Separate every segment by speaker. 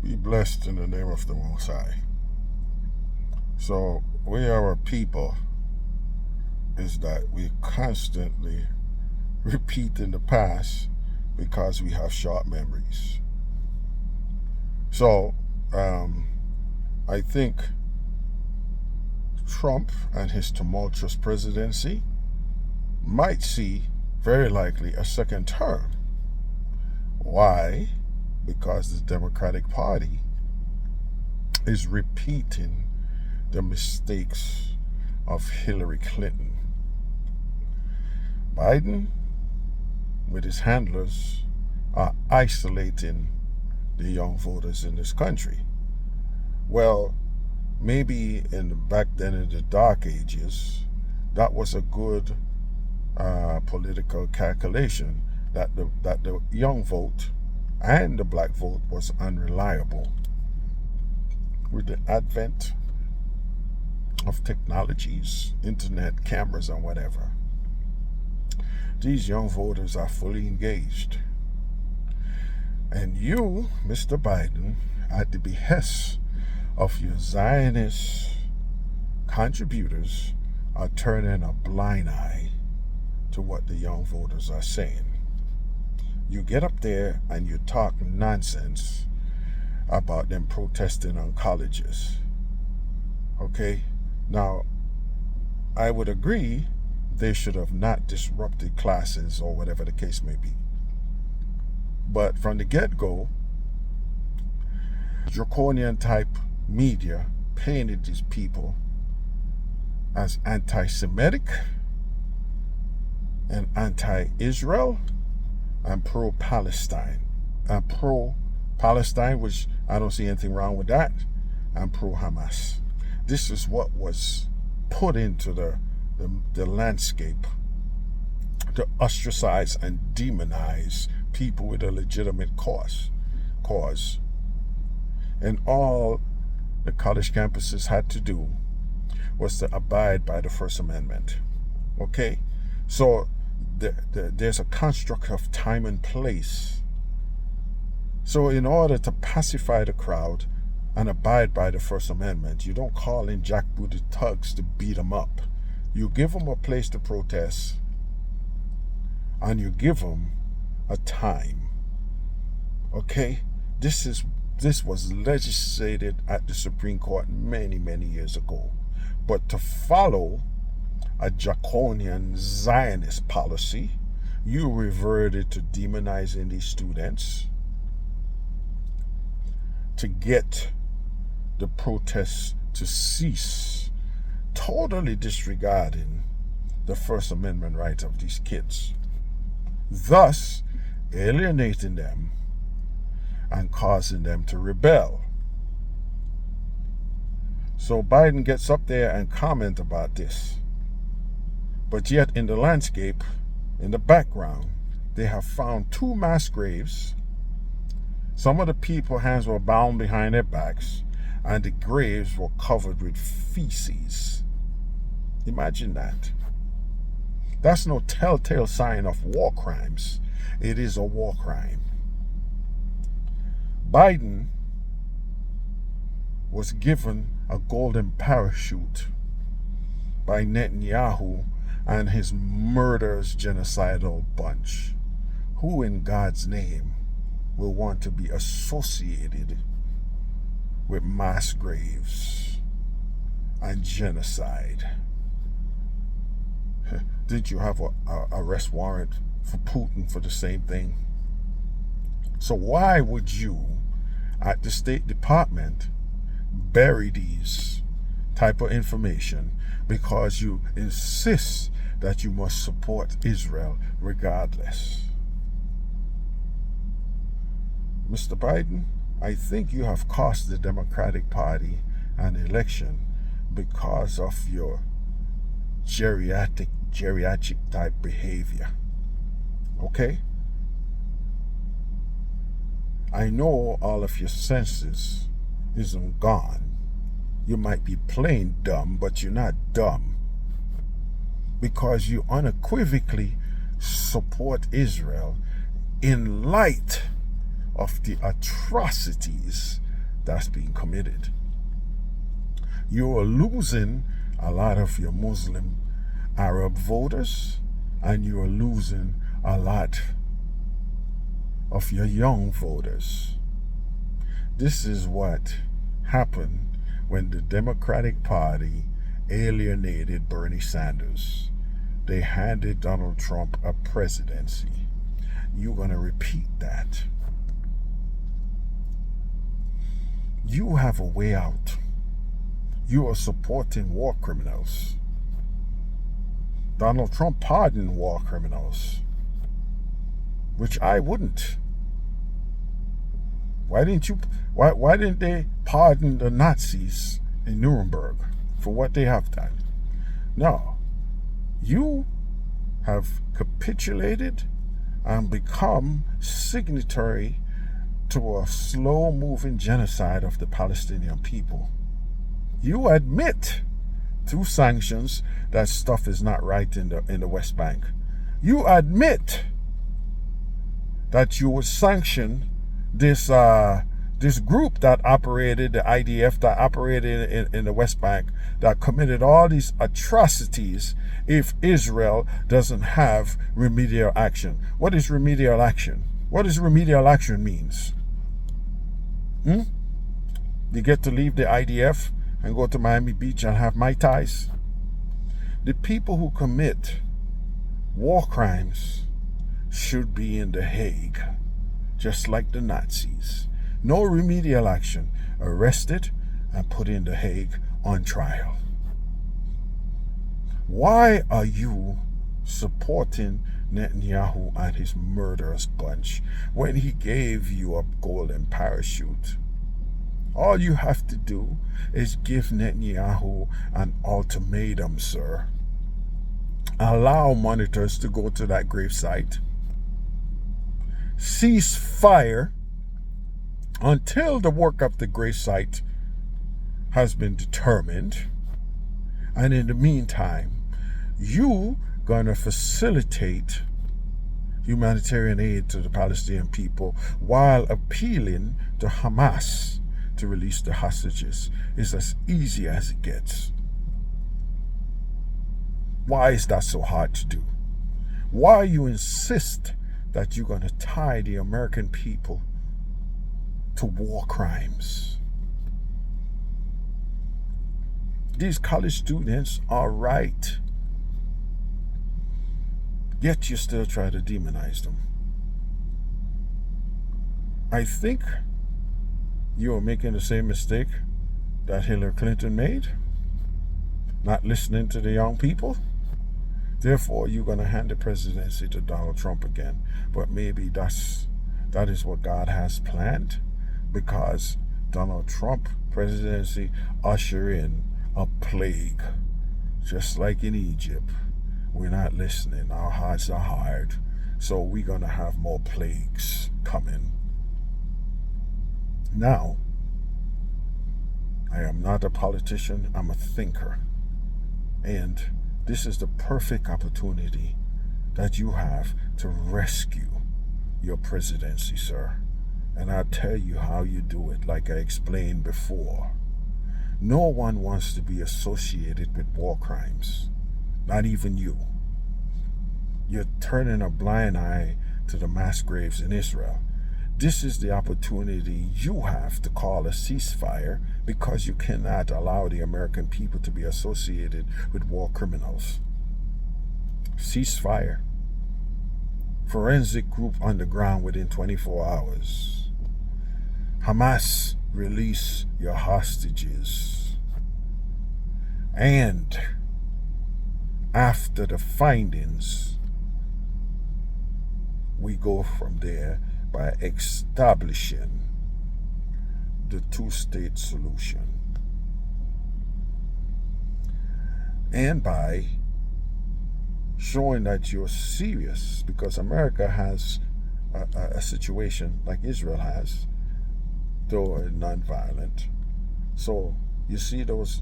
Speaker 1: Be blessed in the name of the Most High. So, we are a people is that we constantly repeat in the past because we have short memories. So, I think Trump and his tumultuous presidency might see, very likely, a second term. Why? Because the Democratic Party is repeating the mistakes of Hillary Clinton. Biden, with his handlers, are isolating the young voters in this country. Well, maybe back then in the dark ages, that was a good political calculation that the young vote and the black vote was unreliable. With the advent of technologies, internet, cameras, and whatever, these young voters are fully engaged. And you, Mr. Biden, at the behest of your Zionist contributors, are turning a blind eye to what the young voters are saying. You get up there and you talk nonsense about them protesting on colleges. Okay? Now, I would agree they should have not disrupted classes or whatever the case may be. But from the get-go, draconian type media painted these people as anti-Semitic and anti-Israel and pro-Palestine. And pro-Palestine, which I don't see anything wrong with that, and pro-Hamas. This is what was put into the landscape to ostracize and demonize people with a legitimate cause. And all the college campuses had to do was to abide by the First Amendment. Okay? So there's a construct of time and place. So in order to pacify the crowd and abide by the First Amendment, you don't call in jackbooted thugs to beat them up. You give them a place to protest, and you give them a time. Okay? This was legislated at the Supreme Court many, many years ago. But to follow a draconian Zionist policy, you reverted to demonizing these students to get the protests to cease, totally disregarding the First Amendment rights of these kids, thus alienating them and causing them to rebel. So Biden gets up there and comment about this. But yet in the landscape, in the background, they have found 2 mass graves. Some of the people's hands were bound behind their backs, and the graves were covered with feces. Imagine that. That's no telltale sign of war crimes. It is a war crime. Biden was given a golden parachute by Netanyahu and his murderous genocidal bunch. Who in God's name will want to be associated with mass graves and genocide? Did you have a arrest warrant for Putin for the same thing? So why would you, at the State Department, bury these type of information? Because you insist that you must support Israel regardless. Mr. Biden, I think you have cost the Democratic Party an election because of your geriatric type behavior. Okay? I know all of your senses isn't gone. You might be plain dumb, but you're not dumb. Because you unequivocally support Israel in light of the atrocities that's being committed. You are losing a lot of your Muslim Arab voters, and you are losing a lot of your young voters. This is what happened when the Democratic Party alienated Bernie Sanders. They handed Donald Trump a presidency. You're going to repeat that. You have a way out. You are supporting war criminals. Donald Trump pardoned war criminals, which I wouldn't. Why didn't they pardon the Nazis in Nuremberg for what they have done? No. You have capitulated and become signatory to a slow-moving genocide of the Palestinian people. You admit through sanctions that stuff is not right in the West Bank. You admit that you would sanction this group that operated, the IDF that operated in the West Bank, that committed all these atrocities if Israel doesn't have remedial action. What is remedial action? What does remedial action means? You get to leave the IDF and go to Miami Beach and have Mai Tais. The people who commit war crimes should be in The Hague, just like the Nazis. No remedial action. Arrested and put in The Hague on trial. Why are you supporting Netanyahu and his murderous bunch when he gave you a golden parachute? All you have to do is give Netanyahu an ultimatum, sir. Allow monitors to go to that gravesite. Cease fire until the work of the gravesite has been determined. And in the meantime, you gonna facilitate humanitarian aid to the Palestinian people while appealing to Hamas to release the hostages. It's as easy as it gets. Why is that so hard to do? Why you insist that you're going to tie the American people to war crimes? These college students are right, yet you still try to demonize them. I think you are making the same mistake that Hillary Clinton made, not listening to the young people. Therefore, you're going to hand the presidency to Donald Trump again. But maybe that is what God has planned, because Donald Trump presidency usher in a plague, just like in Egypt. We're not listening. Our hearts are hard. So we're going to have more plagues coming. Now, I am not a politician. I'm a thinker. And this is the perfect opportunity that you have to rescue your presidency, sir. And I'll tell you how you do it, like I explained before. No one wants to be associated with war crimes, not even you. You're turning a blind eye to the mass graves in Israel. This is the opportunity you have to call a ceasefire, because you cannot allow the American people to be associated with war criminals. Ceasefire. Forensic group on the ground within 24 hours. Hamas, release your hostages. And after the findings, we go from there by establishing the two-state solution, and by showing that you're serious, because America has a situation like Israel has, though non-violent. So you see those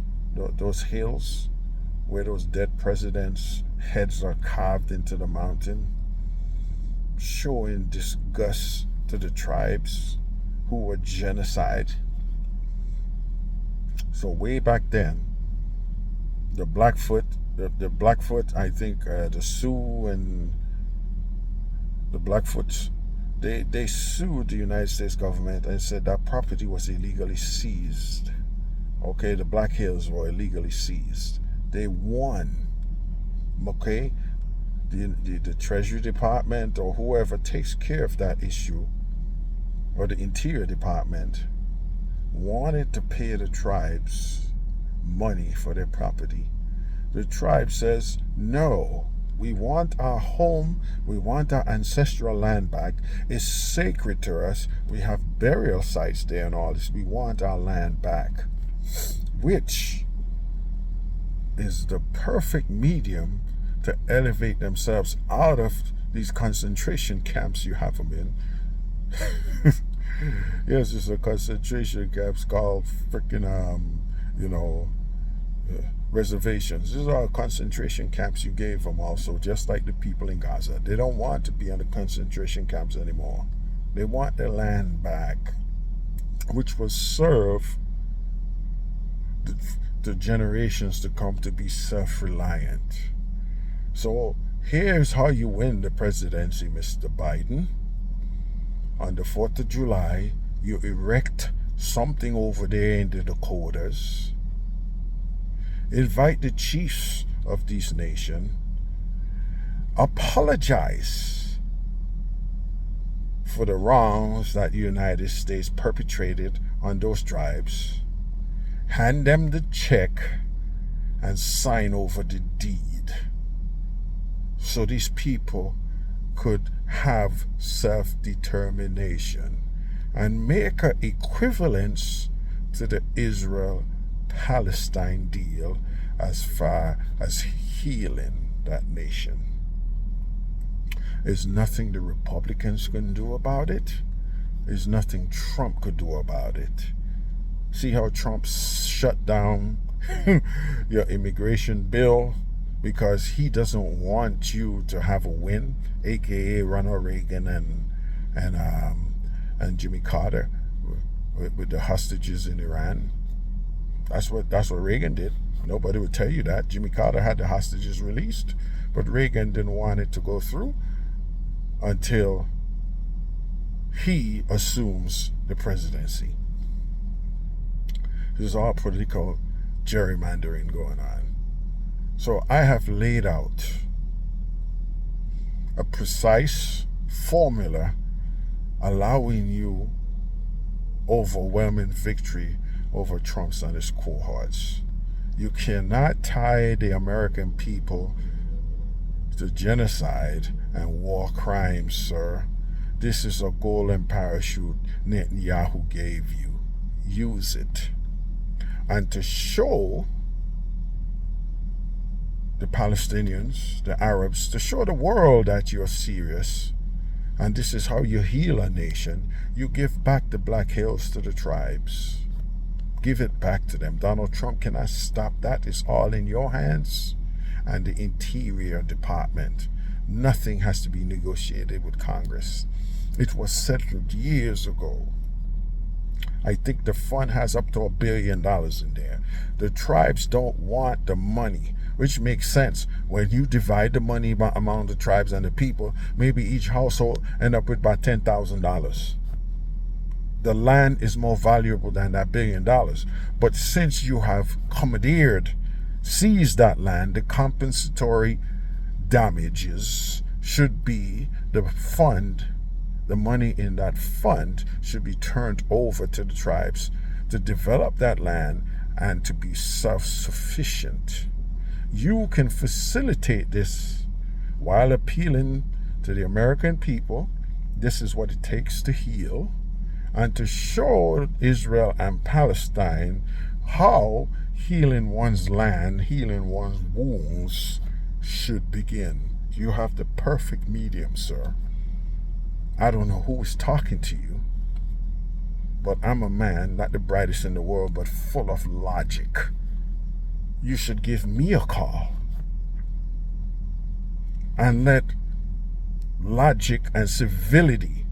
Speaker 1: hills where those dead presidents' heads are carved into the mountain, showing disgust to the tribes who were genocide So way back then, the Blackfoot, the Blackfoot, I think the Sioux and the Blackfoots, they sued the United States government and said that property was illegally seized. Okay, the Black Hills were illegally seized. They won. Okay, the Treasury Department or whoever takes care of that issue, or the Interior Department, wanted to pay the tribes money for their property. The tribe says, no, we want our home, we want our ancestral land back. It's sacred to us. We have burial sites there and all this. We want our land back, which is the perfect medium to elevate themselves out of these concentration camps you have them in. Yes, it's a concentration camps called freaking, reservations. These are concentration camps you gave them also, just like the people in Gaza. They don't want to be in the concentration camps anymore. They want their land back, which will serve the generations to come to be self-reliant. So here's how you win the presidency, Mr. Biden. On the 4th of July, you erect something over there in the Dakotas. Invite the chiefs of this nation. Apologize for the wrongs that the United States perpetrated on those tribes. Hand them the check and sign over the deed so these people could have self-determination and make an equivalence to the Israel-Palestine deal as far as healing that nation. There's nothing the Republicans can do about it. There's nothing Trump could do about it. See how Trump shut down your immigration bill because he doesn't want you to have a win, aka Ronald Reagan and Jimmy Carter with the hostages in Iran. That's what Reagan did. Nobody would tell you that. Jimmy Carter had the hostages released, but Reagan didn't want it to go through until he assumes the presidency. There's all political gerrymandering going on. So I have laid out a precise formula allowing you overwhelming victory over Trump's and his cohorts. You cannot tie the American people to genocide and war crimes, sir. This is a golden parachute Netanyahu gave you. Use it. And to show the Palestinians, the Arabs, to show the world that you're serious, and this is how you heal a nation, you give back the Black Hills to the tribes. Give it back to them. Donald Trump cannot stop that. It's all in your hands and the Interior Department. Nothing has to be negotiated with Congress. It was settled years ago. I think the fund has up to $1 billion in there. The tribes don't want the money, which makes sense. When you divide the money among the tribes and the people, maybe each household end up with about $10,000. The land is more valuable than that $1 billion. But since you have commandeered, seized that land, the compensatory damages should be the fund. The money in that fund should be turned over to the tribes to develop that land and to be self-sufficient. You can facilitate this while appealing to the American people. This is what it takes to heal, and to show Israel and Palestine how healing one's land, healing one's wounds should begin. You have the perfect medium, sir. I don't know who is talking to you, but I'm a man, not the brightest in the world, but full of logic. You should give me a call and let logic and civility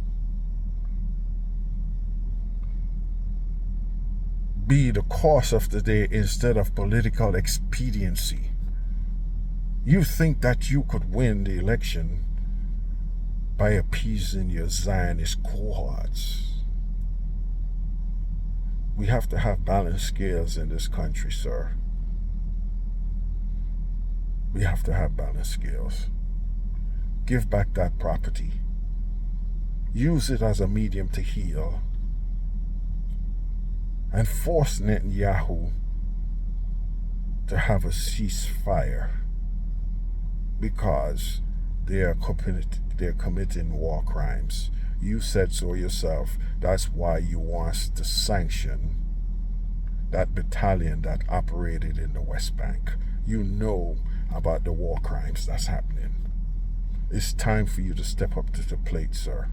Speaker 1: be the cause of the day instead of political expediency. You think that you could win the election by appeasing your Zionist cohorts. We have to have balanced scales in this country, sir. We have to have balanced scales. Give back that property. Use it as a medium to heal. And force Netanyahu to have a ceasefire, because they're committing war crimes. You said so yourself. That's why you want to sanction that battalion that operated in the West Bank. You know about the war crimes that's happening. It's time for you to step up to the plate, sir.